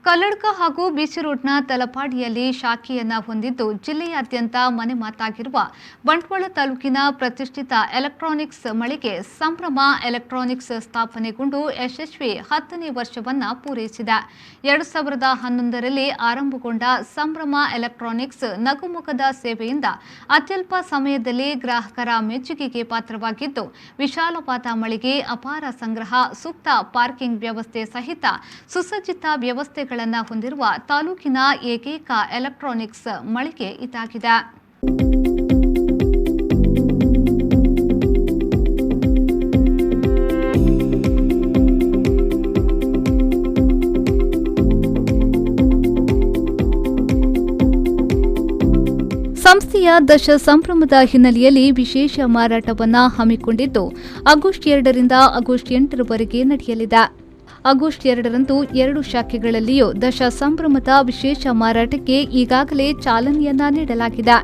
ಕಲ್ಲಡ್ಕ ಹಾಗೂ ಬಿಸಿ ರೋಡ್ನ ತಲಪಾಡಿಯಲ್ಲಿ ಶಾಖೆಯನ್ನ ಹೊಂದಿದ್ದು ಜಿಲ್ಲೆಯಾದ್ಯಂತ ಮನೆ ಮಾತಾಗಿರುವ ಬಂಟ್ವಾಳ ತಾಲೂಕಿನ ಪ್ರತಿಷ್ಠಿತ ಎಲೆಕ್ಟ್ರಾನಿಕ್ಸ್ ಮಳಿಗೆ ಸಂಭ್ರಮ ಎಲೆಕ್ಟ್ರಾನಿಕ್ಸ್ ಸ್ಥಾಪನೆಗೊಂಡು ಯಶಸ್ವಿ 10ನೇ ವರ್ಷವನ್ನ ಪೂರೈಸಿದೆ. 2011ರಲ್ಲಿ ಆರಂಭಗೊಂಡ ಸಂಭ್ರಮ ಎಲೆಕ್ಟ್ರಾನಿಕ್ಸ್ ನಗುಮುಖದ ಸೇವೆಯಿಂದ ಅತ್ಯಲ್ಪ ಸಮಯದಲ್ಲಿ ಗ್ರಾಹಕರ ಮೆಚ್ಚುಗೆಗೆ ಪಾತ್ರವಾಗಿದ್ದು, ವಿಶಾಲವಾದ ಮಳಿಗೆ, ಅಪಾರ ಸಂಗ್ರಹ, ಸೂಕ್ತ ಪಾರ್ಕಿಂಗ್ ವ್ಯವಸ್ಥೆ ಸಹಿತ ಸುಸಜ್ಜಿತ ವ್ಯವಸ್ಥೆಗಳನ್ನು ಹೊಂದಿರುವ ತಾಲೂಕಿನ ಏಕೈಕ ಎಲೆಕ್ಟ್ರಾನಿಕ್ಸ್ ಮಳಿಗೆ ಇದಾಗಿದೆ. ಸಂಸ್ಥೆಯ ದಶ ಸಂಭ್ರಮದ ಹಿನ್ನೆಲೆಯಲ್ಲಿ ವಿಶೇಷ ಮಾರಾಟವನ್ನು ಹಮ್ಮಿಕೊಂಡಿದ್ದು ಆಗಸ್ಟ್ 2ರಿಂದ ಆಗಸ್ಟ್ 8ರವರೆಗೆ ನಡೆಯಲಿದೆ. ಆಗಸ್ಟ್ 2ರಂದು 2 ಶಾಖೆಗಳಲ್ಲಿಯೂ ದಶ ಸಂಭ್ರಮದ ವಿಶೇಷ ಮಾರಾಟಕ್ಕೆ ಈಗಾಗಲೇ ಚಾಲನೆಯನ್ನ ನೀಡಲಾಗಿದೆ.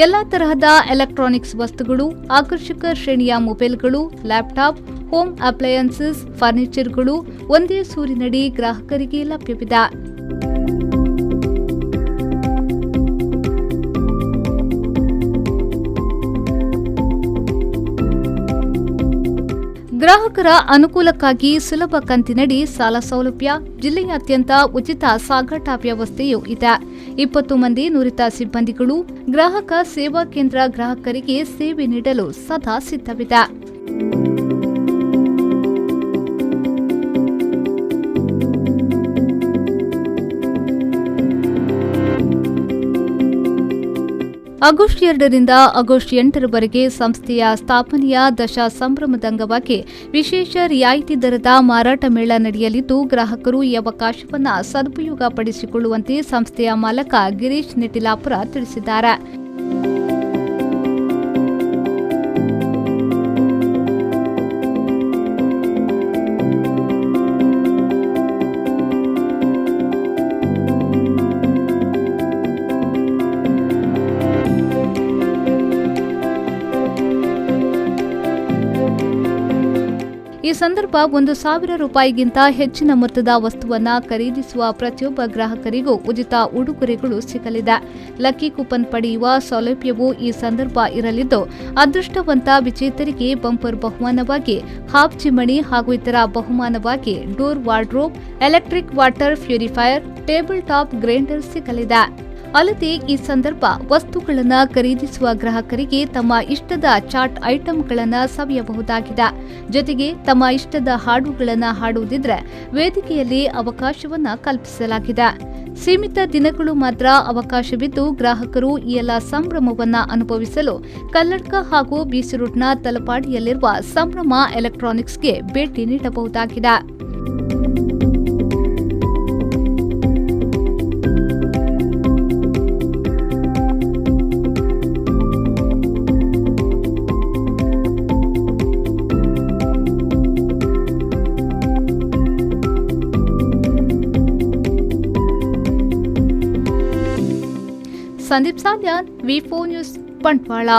ಎಲ್ಲಾ ತರಹದ ಎಲೆಕ್ಟ್ರಾನಿಕ್ಸ್ ವಸ್ತುಗಳು, ಆಕರ್ಷಕ ಶ್ರೇಣಿಯ ಮೊಬೈಲ್ಗಳು, ಲ್ಯಾಪ್ಟಾಪ್, ಹೋಮ್ ಅಪ್ಲಯನ್ಸಸ್, ಫರ್ನಿಚರ್ಗಳು ಒಂದೇ ಸೂರಿನಡಿ ಗ್ರಾಹಕರಿಗೆ ಲಭ್ಯವಿದೆ. ಗ್ರಾಹಕರ ಅನುಕೂಲಕ್ಕಾಗಿ ಸುಲಭ ಕಂತಿನಡಿ ಸಾಲ ಸೌಲಭ್ಯ, ಜಿಲ್ಲೆಯಾದ್ಯಂತ ಉಚಿತ ಸಾಗಾಟ ವ್ಯವಸ್ಥೆಯೂ ಇದೆ. 20 ಮಂದಿ ನುರಿತ ಸಿಬ್ಬಂದಿಗಳು ಗ್ರಾಹಕ ಸೇವಾ ಕೇಂದ್ರ ಗ್ರಾಹಕರಿಗೆ ಸೇವೆ ನೀಡಲು ಸದಾ ಸಿದ್ಧವಿದೆ. ಆಗಸ್ಟ್ 2ರಿಂದ ಆಗಸ್ಟ್ 8ರವರೆಗೆ ಸಂಸ್ಥೆಯ ಸ್ಥಾಪನೆಯ ದಶ ಸಂಭ್ರಮದ ಅಂಗವಾಗಿ ವಿಶೇಷ ರಿಯಾಯಿತಿ ದರದ ಮಾರಾಟ ಮೇಳ ನಡೆಯಲಿದ್ದು, ಗ್ರಾಹಕರು ಈ ಅವಕಾಶವನ್ನು ಸದುಪಯೋಗಪಡಿಸಿಕೊಳ್ಳುವಂತೆ ಸಂಸ್ಥೆಯ ಮಾಲಕ ಗಿರೀಶ್ ನಿಟಿಲಾಪುರ ತಿಳಿಸಿದ್ದಾರೆ. ಈ ಸಂದರ್ಭ 1,000 ರೂಪಾಯಿಗಿಂತ ಹೆಚ್ಚಿನ ಮೊತ್ತದ ವಸ್ತುವನ್ನ ಖರೀದಿಸುವ ಪ್ರತಿಯೊಬ್ಬ ಗ್ರಾಹಕರಿಗೂ ಉಚಿತ ಉಡುಗೊರೆಗಳು ಸಿಗಲಿದೆ. ಲಕ್ಕಿ ಕೂಪನ್ ಪಡೆಯುವ ಸೌಲಭ್ಯವೂ ಈ ಸಂದರ್ಭ ಇರಲಿದ್ದು, ಅದೃಷ್ಟವಂತ ವಿಜೇತರಿಗೆ ಬಂಪರ್ ಬಹುಮಾನವಾಗಿ ಹಾಫ್ ಚಿಮಣಿ ಹಾಗೂ ಇತರ ಬಹುಮಾನವಾಗಿ door wardrobe, electric water purifier, table top grinder ಸಿಗಲಿದೆ. ಅಲ್ಲದೆ ಈ ಸಂದರ್ಭ ವಸ್ತುಗಳನ್ನು ಖರೀದಿಸುವ ಗ್ರಾಹಕರಿಗೆ ತಮ್ಮ ಇಷ್ಟದ ಚಾಟ್ ಐಟಂಗಳನ್ನು ಸವಿಯಬಹುದಾಗಿದೆ. ಜೊತೆಗೆ ತಮ್ಮ ಇಷ್ಟದ ಹಾಡುಗಳನ್ನು ಹಾಡುವುದಿದ್ರೆ ವೇದಿಕೆಯಲ್ಲಿ ಅವಕಾಶವನ್ನ ಕಲ್ಪಿಸಲಾಗಿದೆ. ಸೀಮಿತ ದಿನಗಳು ಮಾತ್ರ ಅವಕಾಶವಿದ್ದು, ಗ್ರಾಹಕರು ಈ ಎಲ್ಲ ಸಂಭ್ರಮವನ್ನ ಅನುಭವಿಸಲು ಕಲ್ಲಡ್ಕ ಹಾಗೂ ಬಿಸಿ ರೋಡ್ನ ತಲಪಾಡಿಯಲ್ಲಿರುವ ಸಂಭ್ರಮ ಎಲೆಕ್ಟ್ರಾನಿಕ್ಸ್ಗೆ ಭೇಟಿ ನೀಡಬಹುದಾಗಿದೆ. ಸಂದೀಪ್ ಸಾಲ್ಯಾನ್, ವಿ4 ನ್ಯೂಸ್, ಬಂಟ್ವಾಳ.